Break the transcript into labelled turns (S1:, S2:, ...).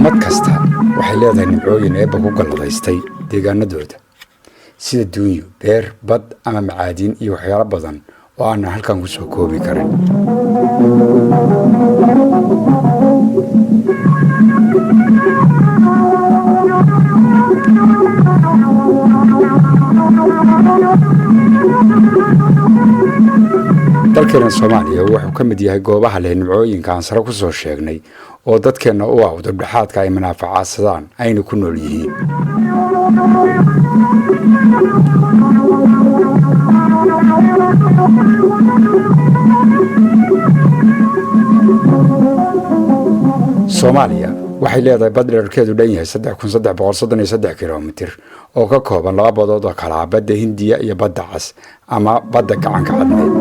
S1: ummad kasta waxay leedahay nimcooyin eebba ku galladaystay deegaanadooda sida duunyo, beer, bad ama macaadiin iyo waxyaalo badan oo aanan halkan ku soo koobi karin. dalkeena Soomaaliya wuxuu ka mid yahay goobaha leh nimcooyinka aan sare ku soo sheegnay oo dadkeena u ah wadadhaxaadka ay manaafacaadsadaan ayna ku nool yihiin. Soomaaliya waxay leedahay bad dhererkeedu dhan yahay 3333 kiiloomitir oo ka kooban laba badood oo kala ah badda Hindiya iyo badda Cas ama badda gacanka cadmeed.